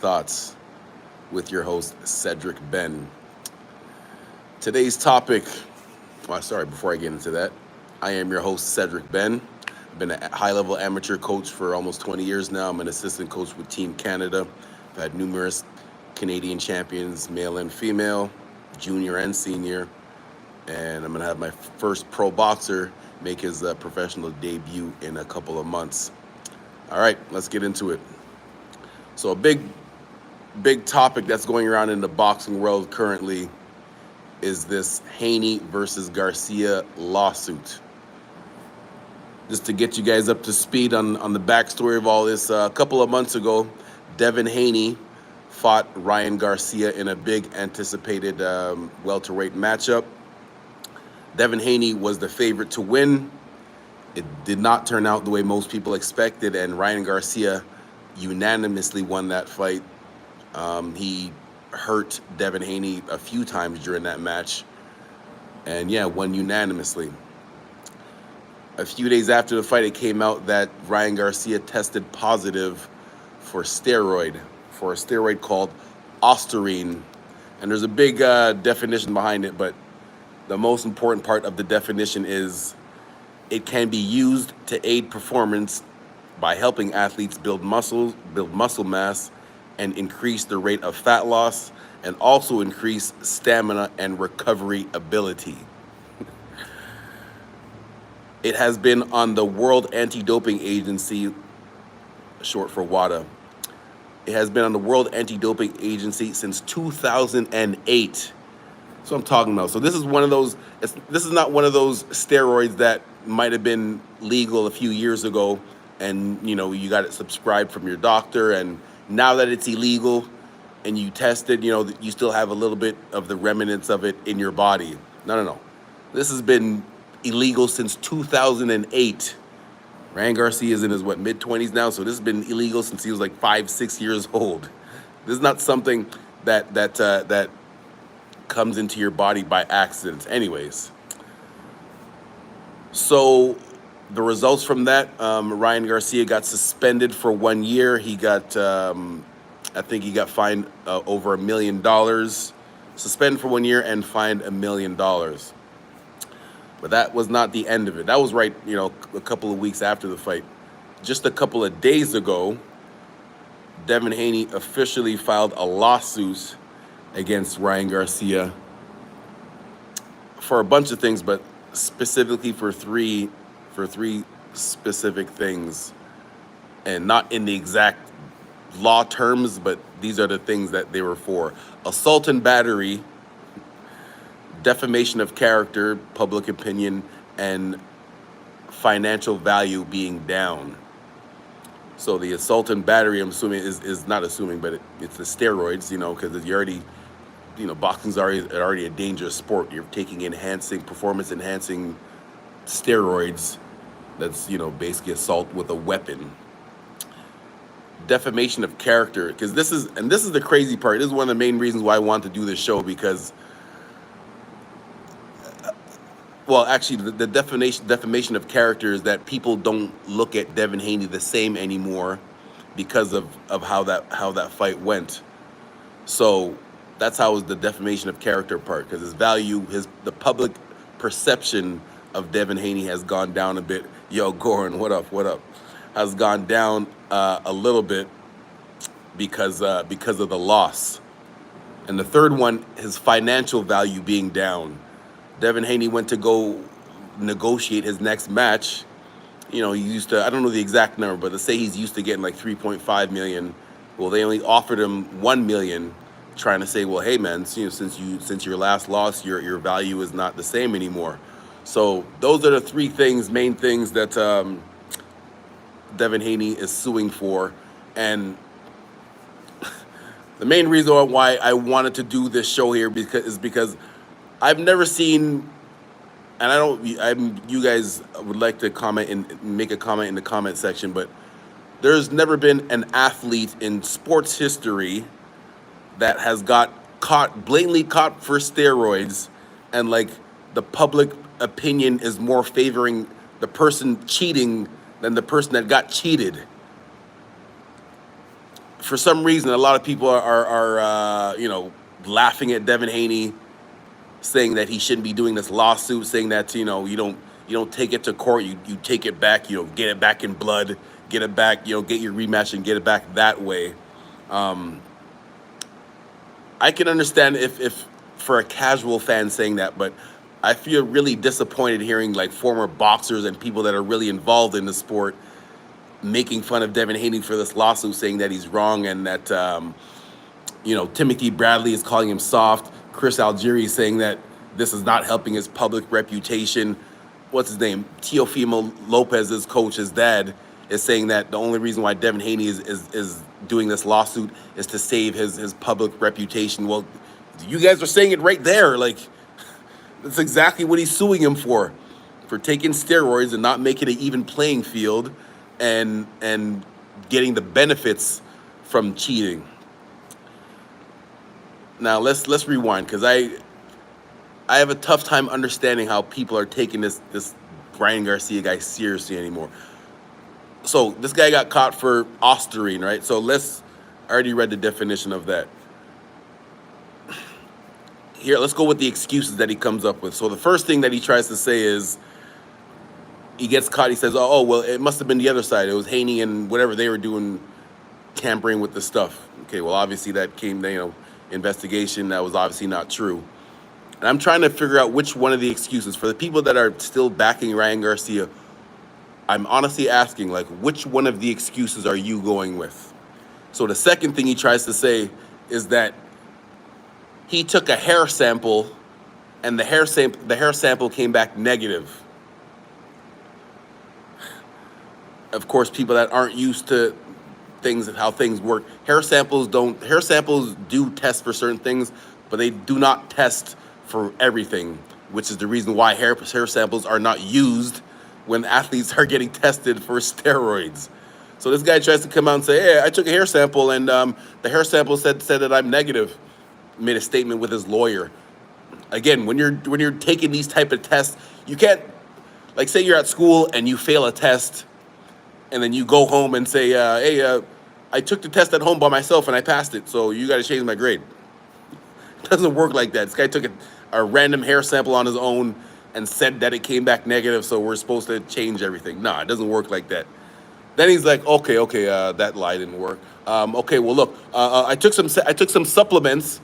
Thoughts with your host, Cedric Ben. Today's topic, before I get into that, I am your host, Cedric Ben. I've been a high level amateur coach for almost 20 years now. I'm an assistant coach with Team Canada. I've had numerous Canadian champions, male and female, junior and senior. And I'm going to have my first pro boxer make his professional debut in a couple of months. All right, let's get into it. So, a big topic that's going around in the boxing world currently is this Haney versus Garcia lawsuit. Just to get you guys up to speed on the backstory of all this, a couple of months ago, Devin Haney fought Ryan Garcia in a big anticipated welterweight matchup. Devin Haney was the favorite to win. It did not turn out the way most people expected, and Ryan Garcia unanimously won that fight. He hurt Devin Haney a few times during that match, and won unanimously. A few days after the fight, it came out that Ryan Garcia tested positive for a steroid called ostarine, and there's a big definition behind it, but the most important part of the definition is it can be used to aid performance by helping athletes build muscle mass, and increase the rate of fat loss, and also increase stamina and recovery ability. It has been on the World Anti-Doping Agency, short for WADA. It has been on the World Anti-Doping Agency since 2008. So I'm talking about. So this is one of those. This is not one of those steroids that might have been legal a few years ago, and you got it subscribed from your doctor, and now that it's illegal, and you tested, you still have a little bit of the remnants of it in your body. No. This has been illegal since 2008. Ryan Garcia is in his mid-20s now, so this has been illegal since he was like 5-6 years old. This is not something that comes into your body by accident. Anyways, so the results from that, Ryan Garcia got suspended for 1 year. He got, I think he got fined over $1 million, suspended for 1 year and fined $1 million. But that was not the end of it. That was right, a couple of weeks after the fight. Just a couple of days ago, Devin Haney officially filed a lawsuit against Ryan Garcia for a bunch of things, but specifically for three specific things, and not in the exact law terms, but these are the things that they were for: assault and battery, defamation of character, public opinion, and financial value being down. So the assault and battery, I'm assuming, is not assuming, but it's the steroids, because you already, boxing's already a dangerous sport. You're taking performance enhancing steroids. That's, basically assault with a weapon. Defamation of character, because this is the crazy part. This is one of the main reasons why I want to do this show, because, well, actually, the defamation of character is that people don't look at Devin Haney the same anymore because of how that fight went. So that's how is the defamation of character part, because the public perception of Devin Haney has gone down a bit. Yo, Goran, what up? Has gone down a little bit because of the loss. And the third one, his financial value being down. Devin Haney went to go negotiate his next match. He used to, I don't know the exact number, but let's say he's used to getting like 3.5 million. Well, they only offered him 1 million, trying to say, well, hey man, since your last loss, your value is not the same anymore. So those are the main things that Devin Haney is suing for. And the main reason why I wanted to do this show here is because I've never seen, and you guys would like to comment and make a comment in the comment section, but there's never been an athlete in sports history that has got blatantly caught for steroids, and like the public opinion is more favoring the person cheating than the person that got cheated. For some reason, a lot of people are laughing at Devin Haney, saying that he shouldn't be doing this lawsuit, saying that you don't take it to court, you take it back, get it back in blood, get it back, get your rematch and get it back that way. I can understand if for a casual fan saying that, but I feel really disappointed hearing like former boxers and people that are really involved in the sport making fun of Devin Haney for this lawsuit, saying that he's wrong and that Timothy Bradley is calling him soft. Chris Algieri saying that this is not helping his public reputation. What's his name? Teofimo Lopez's coach, his dad, is saying that the only reason why Devin Haney is doing this lawsuit is to save his public reputation. Well, you guys are saying it right there. Like, that's exactly what he's suing him for taking steroids and not making an even playing field and getting the benefits from cheating. Now let's rewind, because I have a tough time understanding how people are taking this Ryan Garcia guy seriously anymore. So this guy got caught for ostarine, right? So I already read the definition of that. Here, let's go with the excuses that he comes up with. So the first thing that he tries to say is, he gets caught, he says, oh, well, it must have been the other side. It was Haney and whatever they were doing, tampering with the stuff. Okay, well, obviously that came, investigation, that was obviously not true. And I'm trying to figure out which one of the excuses, for the people that are still backing Ryan Garcia, I'm honestly asking, like, which one of the excuses are you going with? So the second thing he tries to say is that he took a hair sample and the hair sample came back negative. Of course, people that aren't used to things and how things work, hair samples do test for certain things, but they do not test for everything, which is the reason why hair samples are not used when athletes are getting tested for steroids. So this guy tries to come out and say, hey, I took a hair sample and the hair sample said that I'm negative. Made a statement with his lawyer. Again, when you're taking these type of tests, you can't, like, say you're at school and you fail a test, and then you go home and say, hey, I took the test at home by myself and I passed it, so you got to change my grade. It doesn't work like that. This guy took a random hair sample on his own and said that it came back negative, so we're supposed to change everything. Nah, it doesn't work like that. Then he's like, okay, that lie didn't work. Okay, well, look, I took some supplements,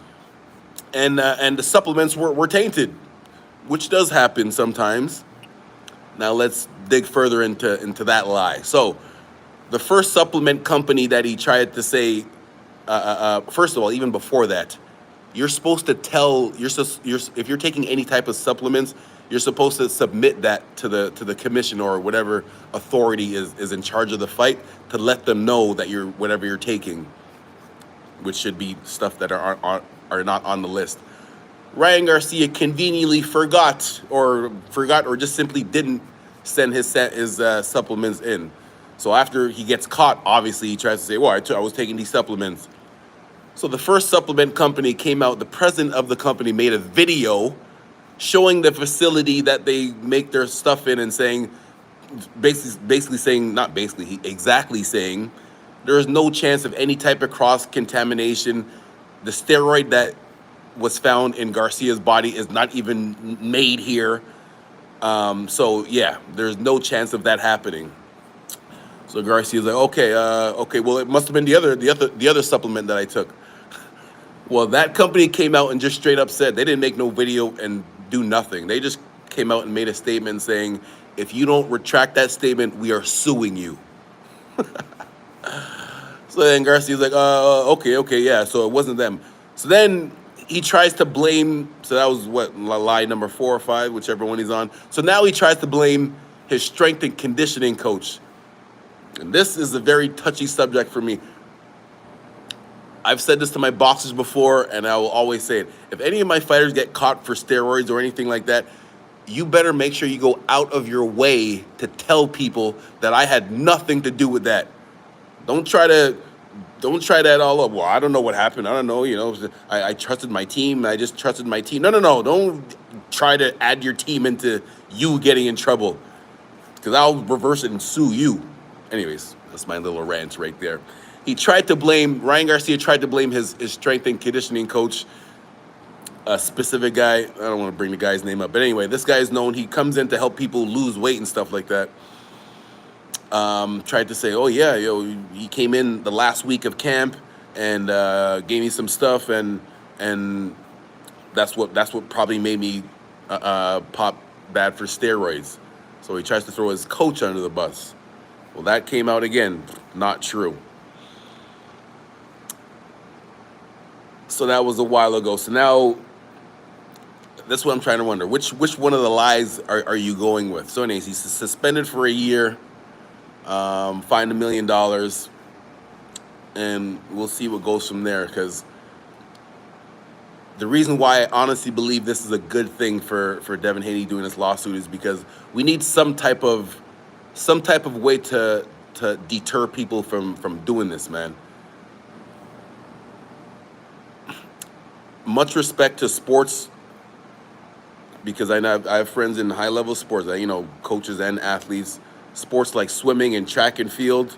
and the supplements were tainted, which does happen sometimes. Now let's dig further into that lie. So the first supplement company that he tried to say, first of all, even before that, you're supposed to tell, if you're taking any type of supplements, you're supposed to submit that to the commission or whatever authority is in charge of the fight, to let them know that whatever you're taking, which should be stuff that are not on the list. Ryan Garcia conveniently forgot or just simply didn't send his supplements in. So after he gets caught, obviously he tries to say, well, I was taking these supplements. So the first supplement company came out, the president of the company made a video showing the facility that they make their stuff in and saying, exactly saying, there is no chance of any type of cross-contamination. The steroid that was found in Garcia's body is not even made here. So yeah, there's no chance of that happening. So Garcia's like, okay, well, it must have been the other supplement that I took. Well, that company came out and just straight up said, they didn't make no video and do nothing. They just came out and made a statement saying, if you don't retract that statement, we are suing you. So then Garcia's like, okay, yeah, so it wasn't them. So then he tries to blame, so that was lie number 4 or 5, whichever one he's on. So now he tries to blame his strength and conditioning coach. And this is a very touchy subject for me. I've said this to my boxers before, and I will always say it. If any of my fighters get caught for steroids or anything like that, you better make sure you go out of your way to tell people that I had nothing to do with that. Don't try that all up. Well, I don't know what happened. I don't know, I trusted my team. I just trusted my team. No. Don't try to add your team into you getting in trouble, because I'll reverse it and sue you. Anyways, that's my little rant right there. Ryan Garcia tried to blame his strength and conditioning coach, a specific guy. I don't want to bring the guy's name up, but anyway, this guy is known. He comes in to help people lose weight and stuff like that. Tried to say, oh yeah, he came in the last week of camp and gave me some stuff, and that's what probably made me pop bad for steroids. So he tries to throw his coach under the bus. Well, that came out again, not true. So that was a while ago. So now, that's what I'm trying to wonder. Which one of the lies are you going with? So anyways, he's suspended for a year, fined $1 million, and we'll see what goes from there. Because the reason why I honestly believe this is a good thing for Devin Haney doing this lawsuit is because we need some type of way to deter people from doing this, man. Much respect to sports, because I have friends in high level sports, coaches and athletes. Sports like swimming and track and field.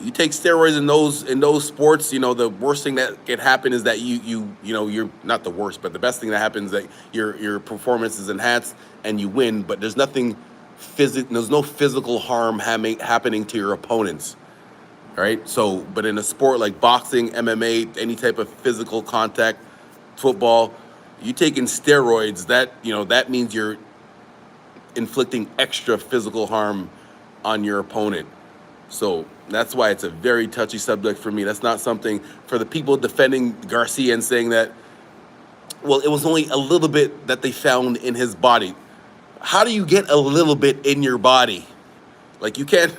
You take steroids in those sports, the worst thing that can happen is that you're not the worst, but the best thing that happens is that your performance is enhanced and you win. But there's no physical harm happening to your opponents. All right. So, but in a sport like boxing, MMA, any type of physical contact, football, you taking steroids, that means you're inflicting extra physical harm on your opponent. So that's why it's a very touchy subject for me. That's not something for the people defending Garcia and saying that, well, it was only a little bit that they found in his body. How do you get a little bit in your body? Like, you can't,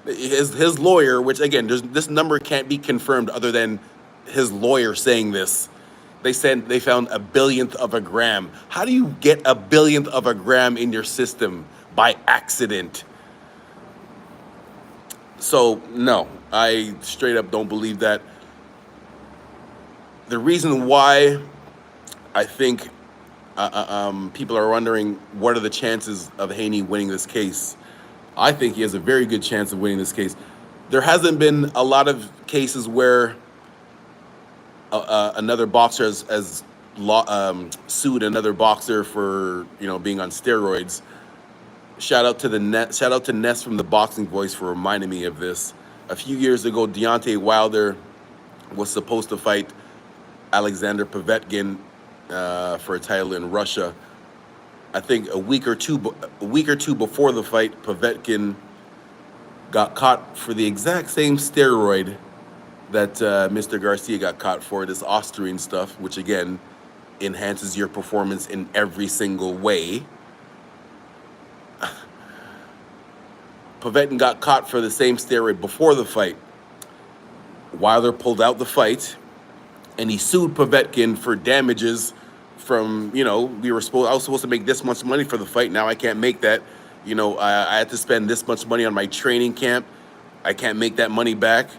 his lawyer, which again, this number can't be confirmed other than his lawyer saying this. They said they found 1/1000th of a gram. How do you get 1/1000th of a gram in your system by accident? So no, I straight up don't believe that. The reason why I think people are wondering what are the chances of Haney winning this case, I think he has a very good chance of winning this case. There hasn't been a lot of cases where another boxer has sued another boxer for being on steroids. Shout out to Ness from the Boxing Voice for reminding me of this. A few years ago, Deontay Wilder was supposed to fight Alexander Povetkin for a title in Russia. I think a week or two before the fight, Povetkin got caught for the exact same steroid that Mr. Garcia got caught for, this Austrian stuff, which again enhances your performance in every single way. Povetkin got caught for the same steroid before the fight. Wilder pulled out the fight, and he sued Povetkin for damages from, I was supposed to make this much money for the fight. Now I can't make that. I had to spend this much money on my training camp. I can't make that money back.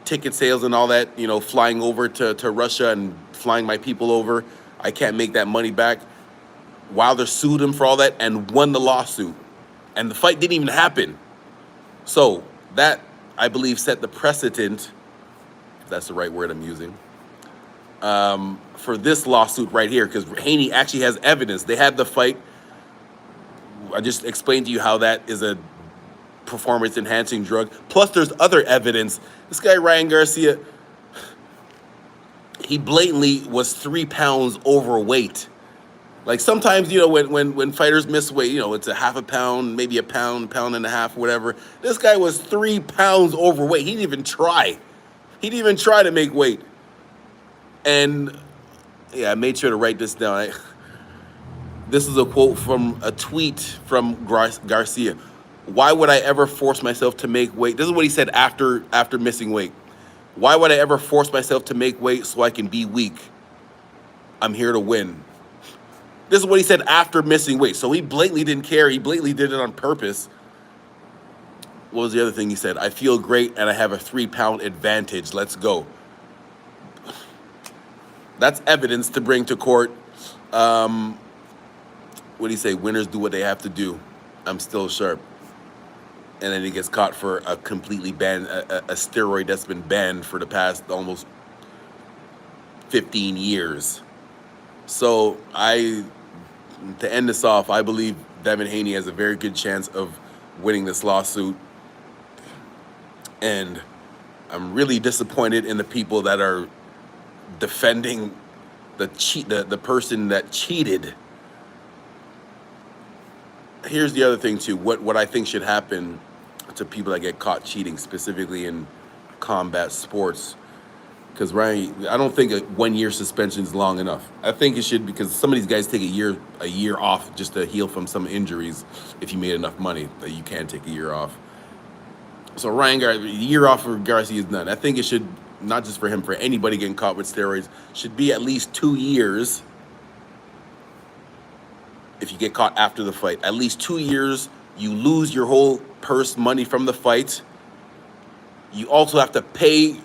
Ticket sales and all that, flying over to Russia and flying my people over. I can't make that money back. Wilder sued him for all that and won the lawsuit. And the fight didn't even happen. So that, I believe, set the precedent, if that's the right word I'm using, for this lawsuit right here, because Haney actually has evidence. They had the fight. I just explained to you how that is a performance-enhancing drug. Plus, there's other evidence. This guy, Ryan Garcia, he blatantly was 3 pounds overweight. Like, sometimes, when fighters miss weight, it's a half a pound, maybe a pound, pound and a half, whatever. This guy was 3 pounds overweight. He didn't even try. He didn't even try to make weight. And, yeah, I made sure to write this down. This is a quote from a tweet from Garcia. Why would I ever force myself to make weight? This is what he said after missing weight. Why would I ever force myself to make weight so I can be weak? I'm here to win. This is what he said after missing weight. So he blatantly didn't care. He blatantly did it on purpose. What was the other thing he said? I feel great and I have a 3-pound advantage. Let's go. That's evidence to bring to court. What do you say? Winners do what they have to do. I'm still sharp. and then he gets caught for a completely banned a steroid that's been banned for the past almost 15 years. So to end this off, I believe Devin Haney has a very good chance of winning this lawsuit, and I'm really disappointed in the people that are defending the person that cheated. Here's the other thing too. What I think should happen to people that get caught cheating, specifically in combat sports. Because Ryan, I don't think a 1 year suspension is long enough. I think it should, because some of these guys take a year off just to heal from some injuries. If you made enough money, that you can take a year off. So a year off for Garcia is done. I think it should, not just for him, for anybody getting caught with steroids, should be at least 2 years. If you get caught after the fight, at least 2 years, you lose your whole purse money from the fight. You also have to pay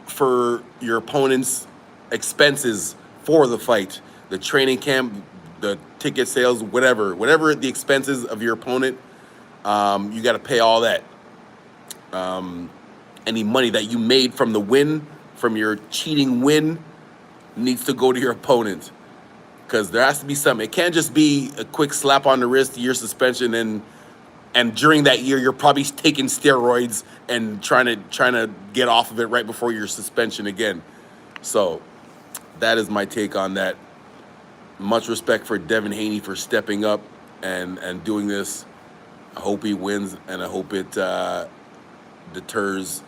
for your opponent's expenses for the fight, the training camp, the ticket sales, whatever the expenses of your opponent, you got to pay all that. Any money that you made from the win, from your cheating win, needs to go to your opponent, because there has to be something. It can't just be a quick slap on the wrist, year suspension, and during that year you're probably taking steroids and trying to get off of it right before your suspension again. So that is my take on that. Much respect for Devin Haney for stepping up and doing this. I hope he wins, and I hope it deters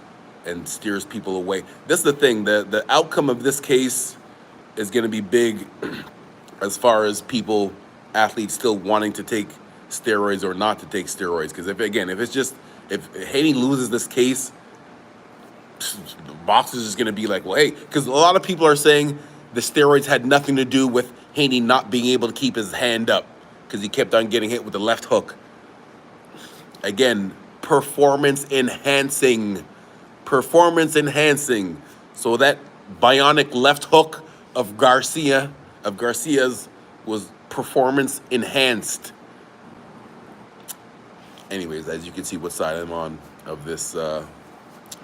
and steers people away. This is the thing, the outcome of this case is going to be big as far as athletes still wanting to take steroids or not to take steroids. Because if Haney loses this case, boxers is going to be like, well, hey, because a lot of people are saying the steroids had nothing to do with Haney not being able to keep his hand up because he kept on getting hit with the left hook. Again, performance enhancing. So that bionic left hook of Garcia's was performance enhanced. Anyways, as you can see what side I'm on of this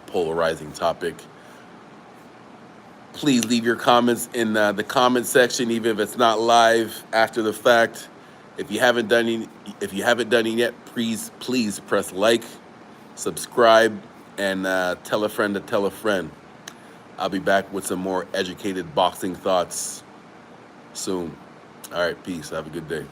polarizing topic. Please leave your comments in the comment section, even if it's not live, after the fact. If you haven't done it yet, please press like, subscribe, and tell a friend to tell a friend. I'll be back with some more educated boxing thoughts soon. All right, peace. Have a good day.